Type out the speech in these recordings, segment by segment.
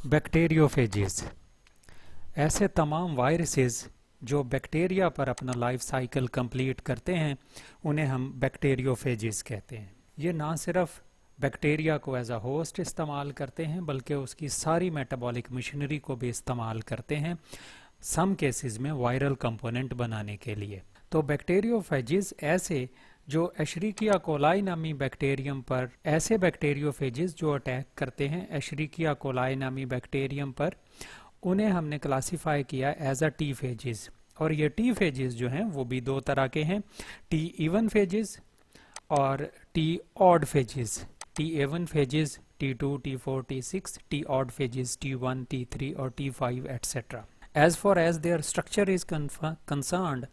Bacteriophages ऐसे तमाम viruses जो बैक्टीरिया पर अपना लाइफ साइकिल कंप्लीट करते हैं उन्हें हम बैक्टीरियोफेजेस कहते हैं। ये ना सिर्फ बैक्टीरिया को एज अ होस्ट इस्तेमाल करते हैं बल्कि उसकी सारी मेटाबॉलिक मशीनरी को भी इस्तेमाल करते हैं, सम केसेस में वायरल कंपोनेंट बनाने के लिए। तो बैक्टीरियोफेजेस ऐसे जो एशरिकिया कोलाई नामी बैक्टीरियम पर ऐसे बैक्टीरियोफेजेस जो अटैक करते हैं एशरिकिया कोलाई नामी बैक्टीरियम पर, उन्हें हमने क्लासिफाई किया एज अ टी फेजेस। और ये टी फेजेस जो हैं वो भी दो तरह के हैं, टी इवन फेजेस और T odd phases. T even phases T2, T4, T6, T odd phases T1, T3 और T5 etcetera. As far as their structure is concerned,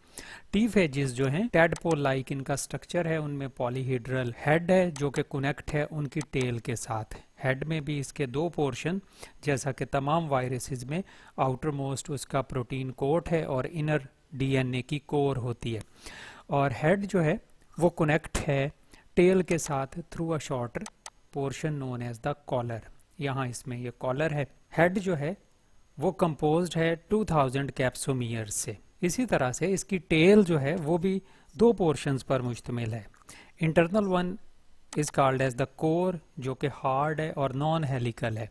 T phases जो हैं टैडपोल लाइक इनका स्ट्रक्चर है, उनमें polyhedral head है जो कि कनेक्ट है उनकी टेल के साथ। हेड में भी इसके दो पोर्शन, जैसा कि तमाम वायरसेस में आउटर मोस्ट उसका प्रोटीन कोट है और इनर डीएनए की कोर होती है। और हेड जो है वो कनेक्ट है टेल के साथ through a shorter portion known as the collar. यहाँ इसमें ये कॉलर है। हेड जो है वो कंपोज्ड है 2000 कैप्सोमियर्स से। इसी तरह से इसकी टेल जो है वो भी दो पोर्शंस पर मुश्तमिल है। Internal one is called as the core जो कि हार्ड है और नॉन हेलिकल है,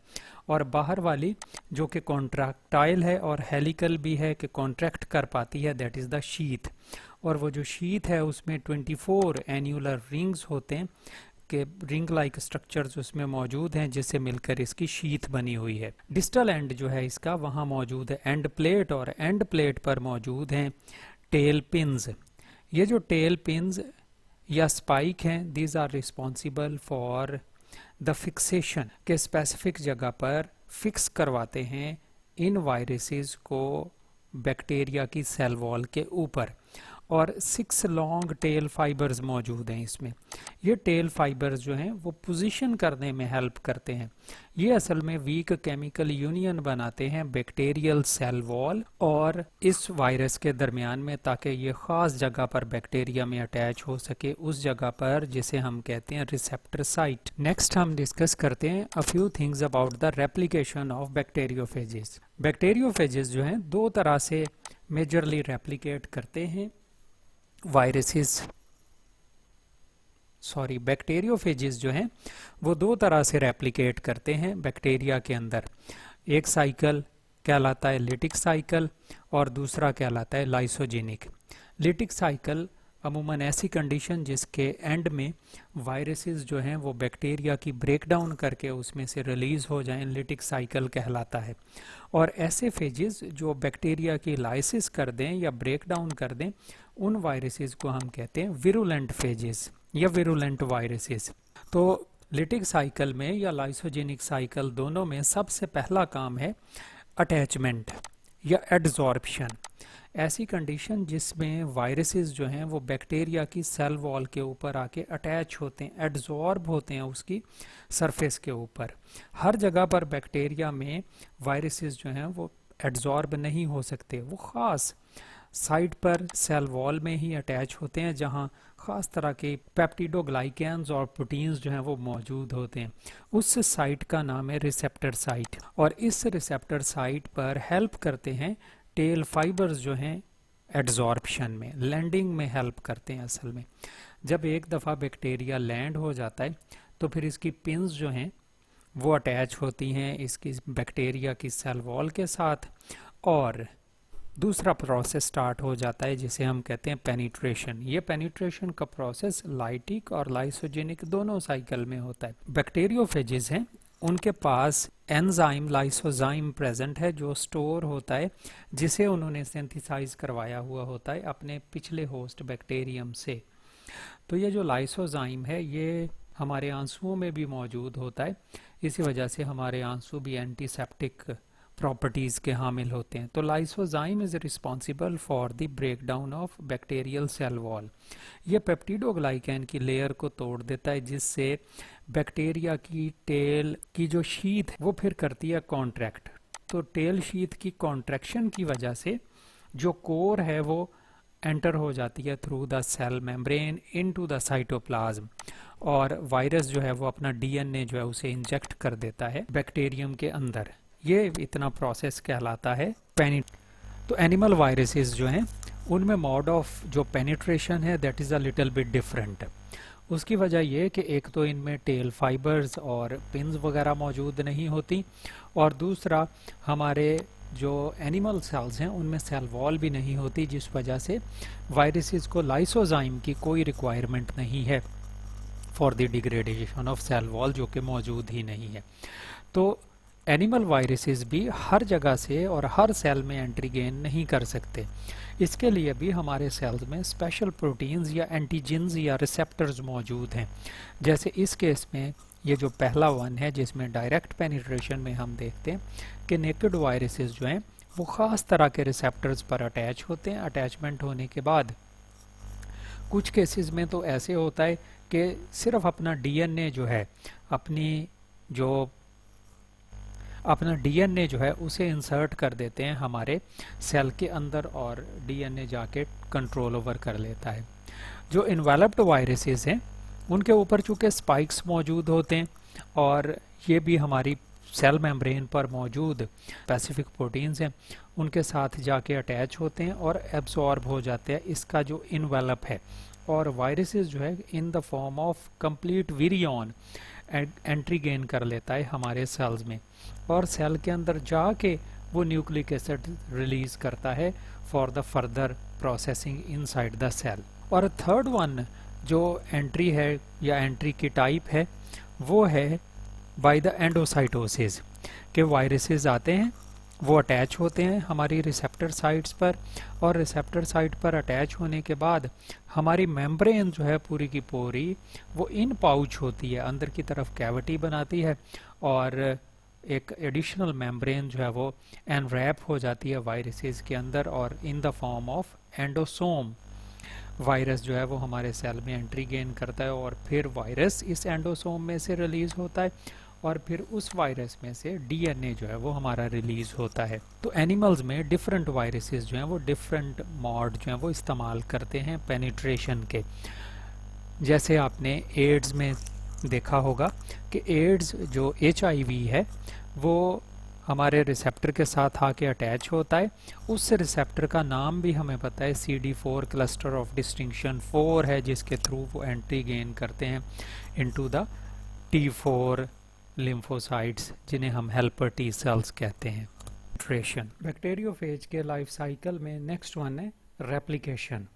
और बाहर वाली जो कि कॉन्ट्रैक्टाइल है और हेलिकल भी है कि कॉन्ट्रैक्ट कर पाती है, दैट इज द शीथ। और वो जो शीथ है उसमें 24 एन्यूलर रिंग्स होते हैं के रिंग लाइक स्ट्रक्चर्स उसमें मौजूद हैं जिससे मिलकर इसकी शीथ बनी हुई है। डिस्टल एंड जो है इसका वहाँ मौजूद है एंड प्लेट, और एंड प्लेट पर मौजूद हैं टेल पिन्स। ये जो टेल पिन्स या स्पाइक हैं, these are responsible for the fixation के स्पेसिफिक जगह पर फिक्स करवाते हैं इन वायरसेस को बैक्टीरिया की सेल वॉल के ऊपर। और 6 लॉन्ग टेल फाइबर्स मौजूद हैं इसमें। ये टेल फाइबर्स जो हैं वो पोजीशन करने में हेल्प करते हैं। ये असल में वीक केमिकल यूनियन बनाते हैं बैक्टीरियल सेल वॉल और इस वायरस के दरमियान में, ताकि ये ख़ास जगह पर बैक्टीरिया में अटैच हो सके, उस जगह पर जिसे हम कहते हैं रिसेप्टर साइट। नेक्स्ट हम डिस्कस करते हैं a few things about the replication of bacteriophages. Bacteriophages जो हैं दो तरह से मेजरली रेप्लिकेट करते हैं बैक्टीरियोफेजेस जो हैं वो दो तरह से रेप्लिकेट करते हैं बैक्टीरिया के अंदर। एक साइकिल कहलाता है लिटिक साइकिल और दूसरा कहलाता है लाइसोजेनिक। लिटिक साइकिल अमूमन ऐसी कंडीशन जिसके एंड में वायरसेस जो हैं वो बैक्टीरिया की ब्रेक डाउन करके उसमें से रिलीज हो जाएं, लिटिक साइकिल कहलाता है। और ऐसे फेजेस जो बैक्टीरिया की लाइसिस कर दें या ब्रेक डाउन कर दें, उन वायरसेस को हम कहते हैं विरुलेंट फेजेस या विरुलेंट वायरसेस। तो लिटिक साइकिल में या लाइसोजेनिक साइकिल दोनों में सबसे पहला काम है अटैचमेंट या एडजॉर्प्शन। ऐसी कंडीशन जिसमें वायरसेस जो हैं वो बैक्टीरिया की सेल वॉल के ऊपर आके अटैच होते हैं, एडजॉर्ब होते हैं उसकी सरफेस के ऊपर। हर जगह पर बैक्टीरिया में वायरसेस जो हैं वो एडजॉर्ब नहीं हो सकते, वो ख़ास साइड पर सेल वॉल में ही अटैच होते हैं जहां ख़ास तरह के पेप्टिडोग्लाइकेन्स और प्रोटीन्स जो हैं वो मौजूद होते हैं। उस साइट का नाम है रिसेप्टर साइट, और इस रिसेप्टर साइट पर हेल्प करते हैं टेल फाइबर्स जो हैं एडजॉर्प्शन में, लैंडिंग में हेल्प करते हैं। असल में जब एक दफ़ा बैक्टीरिया लैंड हो जाता है तो फिर इसकी पिन्स जो हैं वो अटैच होती हैं इसकी बैक्टीरिया की सेल वॉल के साथ, और दूसरा प्रोसेस स्टार्ट हो जाता है जिसे हम कहते हैं पेनिट्रेशन। ये पेनिट्रेशन का प्रोसेस लाइटिक और लाइसोजेनिक दोनों साइकिल में होता है। बैक्टीरियोफेजेस हैं उनके पास एंजाइम लाइसोजाइम प्रेजेंट है जो स्टोर होता है, जिसे उन्होंने सिंथेसाइज करवाया हुआ होता है अपने पिछले होस्ट बैक्टीरियम से। तो ये जो लाइसोजाइम है ये हमारे आंसुओं में भी मौजूद होता है, इसी वजह से हमारे आंसू भी एंटीसेप्टिक प्रॉपर्टीज के हामिल होते हैं। तो lysozyme is responsible for the breakdown of bacterial cell wall. ये पेप्टिडोग्लाइकैन की लेयर को तोड़ देता है जिससे बैक्टीरिया की टेल की जो शीथ वो फिर करती है कॉन्ट्रैक्ट। तो टेल शीथ की कॉन्ट्रैक्शन की वजह से जो कोर है वो एंटर हो जाती है through the cell membrane into the cytoplasm, और वायरस जो है वो अपना डीएनए जो है उसे इंजेक्ट कर देता है बैक्टीरियम के अंदर। ये इतना प्रोसेस कहलाता है तो एनिमल वायरसेस जो हैं उनमें मोड ऑफ जो पेनिट्रेशन है that is a little bit different. उसकी वजह ये कि एक तो इनमें टेल फाइबर्स और पिन्स वगैरह मौजूद नहीं होती, और दूसरा हमारे जो एनिमल सेल्स हैं उनमें सेल वॉल भी नहीं होती, जिस वजह से वायरसेस को लाइसोजाइम की कोई रिक्वायरमेंट नहीं है for the degradation of cell wall, जो कि मौजूद ही नहीं है। तो एनिमल वायरसेस भी हर जगह से और हर सेल में एंट्री गेन नहीं कर सकते। इसके लिए भी हमारे सेल्स में स्पेशल प्रोटीन्स या एंटीजेंस या रिसेप्टर्स मौजूद हैं। जैसे इस केस में ये जो पहला वन है जिसमें डायरेक्ट पेनिट्रेशन में हम देखते हैं कि नेकेड वायरसेस जो हैं वो ख़ास तरह के रिसेप्टर्स पर अटैच होते हैं। अटैचमेंट होने के बाद कुछ केसेस में तो ऐसे होता है कि सिर्फ अपना डीएनए जो है अपना डीएनए जो है उसे इंसर्ट कर देते हैं हमारे सेल के अंदर, और डीएनए जाके कंट्रोल ओवर कर लेता है। जो इन्वेलप्ड वायरसेस हैं उनके ऊपर चूँकि स्पाइक्स मौजूद होते हैं, और ये भी हमारी सेल मेम्ब्रेन पर मौजूद स्पेसिफिक प्रोटीन्स हैं, उनके साथ जाके अटैच होते हैं और एब्सॉर्ब हो जाते हैं इसका जो इन्वेलप है। और वायरसेस जो है in the form of complete virion entry gain कर लेता है हमारे सेल्स में, और सेल के अंदर जाके वो न्यूक्लिक एसिड रिलीज करता है for the further processing inside the cell. और थर्ड वन जो एंट्री है या एंट्री की टाइप है वो है बाय द एंडोसाइटोसिस, के वायरसेस आते हैं, वो अटैच होते हैं हमारी रिसेप्टर साइट्स पर, और रिसेप्टर साइट पर अटैच होने के बाद हमारी मेम्ब्रेन जो है पूरी की पूरी वो इन पाउच होती है, अंदर की तरफ कैविटी बनाती है, और एक एडिशनल मेम्ब्रेन जो है वो एनरैप हो जाती है वायरसेस के अंदर, और in the form of endosome virus जो है वो हमारे सेल में एंट्री गेन करता है, और फिर वायरस इस एंडोसोम में से रिलीज होता है, और फिर उस वायरस में से डीएनए जो है वो हमारा रिलीज होता है। तो एनिमल्स में डिफरेंट वायरसेस जो हैं वो डिफरेंट मॉड जो हैं वो इस्तेमाल करते हैं पेनिट्रेशन के। जैसे आपने एड्स में देखा होगा कि एड्स जो एचआईवी है वो हमारे रिसेप्टर के साथ आके अटैच होता है। उस रिसेप्टर का नाम भी हमें पता है, CD4 क्लस्टर ऑफ डिस्टिंक्शन 4 है, जिसके थ्रू वो एंट्री गेन करते हैं इनटू द T4 लिम्फोसाइट्स, जिन्हें हम हेल्पर टी सेल्स कहते हैं। बैक्टीरियोफेज के लाइफ साइकिल में नेक्स्ट वन है replication.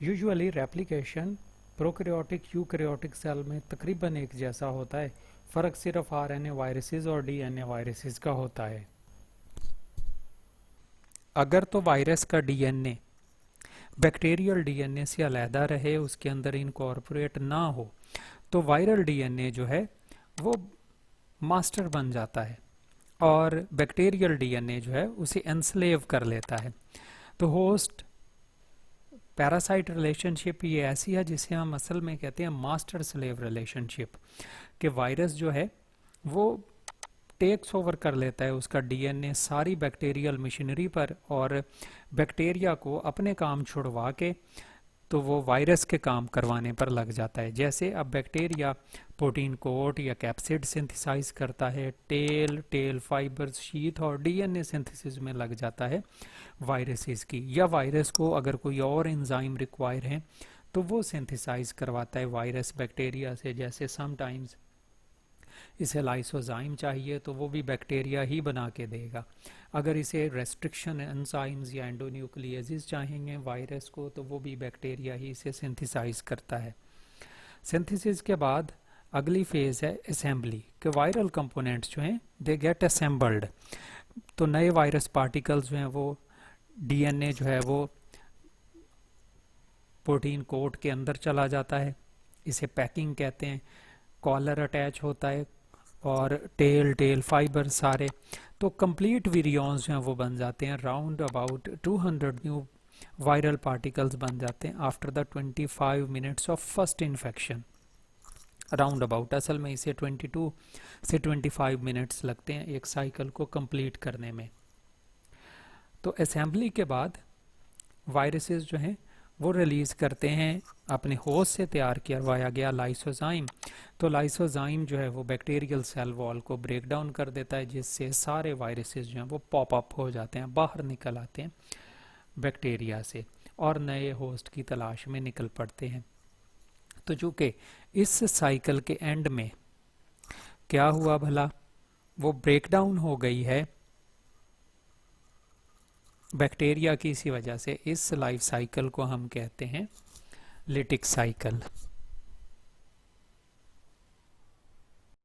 Usually replication prokaryotic eukaryotic cell में तकरीबन एक जैसा होता है, फ़र्क सिर्फ आरएनए वायरसेस और डीएनए वायरसेस का होता है। अगर तो वायरस का डीएनए बैक्टीरियल डीएनए से अलहदा रहे, उसके अंदर इनकॉर्पोरेट ना हो, तो वायरल डीएनए जो है वो मास्टर बन जाता है और बैक्टीरियल डीएनए जो है उसे एनस्लेव कर लेता है। तो होस्ट पैरासाइट रिलेशनशिप ये ऐसी है जिसे हम असल में कहते हैं मास्टर स्लेव रिलेशनशिप, कि वायरस जो है वो टेक्स ओवर कर लेता है उसका डीएनए सारी बैक्टीरियल मशीनरी पर, और बैक्टीरिया को अपने काम छुड़वा के तो वो वायरस के काम करवाने पर लग जाता है। जैसे अब बैक्टीरिया प्रोटीन कोट या कैप्सिड सिंथेसाइज करता है, टेल फाइबर्स शीथ और डीएनए सिंथेसिस में लग जाता है वायरसेस की, या वायरस को अगर कोई और एंजाइम रिक्वायर है तो वो सिंथेसाइज करवाता है वायरस बैक्टीरिया से। जैसे समटाइम्स इसे लाइसोजाइम चाहिए तो वो भी बैक्टीरिया ही बना के देगा। अगर इसे रेस्ट्रिक्शन एंजाइम्स या एंडोन्यूक्लियेजेस चाहेंगे वायरस को तो वो भी बैक्टीरिया ही इसे सिंथेसाइज करता है। सिंथेसिस के बाद अगली फेज है असेंबली, कि वायरल कंपोनेंट्स जो हैं दे गेट असेंबल्ड। तो नए वायरस पार्टिकल्स जो हैं वो डीएनए जो है वो प्रोटीन कोट के अंदर चला जाता है, इसे पैकिंग कहते हैं। कॉलर अटैच होता है और टेल फाइबर सारे, तो कंप्लीट विरियंस जो हैं वो बन जाते हैं। Round about 200 new viral particles बन जाते हैं after the 25 minutes of first infection. Round about, असल में इसे 22 से 25 मिनट्स लगते हैं एक साइकिल को कंप्लीट करने में। तो असेंबली के बाद वायरसेस जो हैं वो रिलीज़ करते हैं अपने होस्ट से तैयार करवाया गया लाइसोजाइम। तो लाइसोजाइम जो है वो बैक्टीरियल सेल वॉल को ब्रेक डाउन कर देता है, जिससे सारे वायरसेस जो हैं वो पॉप अप हो जाते हैं, बाहर निकल आते हैं बैक्टीरिया से और नए होस्ट की तलाश में निकल पड़ते हैं। तो चूंकि इस साइकिल के एंड में क्या हुआ भला, वो ब्रेक डाउन हो गई है बैक्टीरिया की इसी वजह से, इस लाइफ साइकिल को हम कहते हैं लिटिक साइकिल।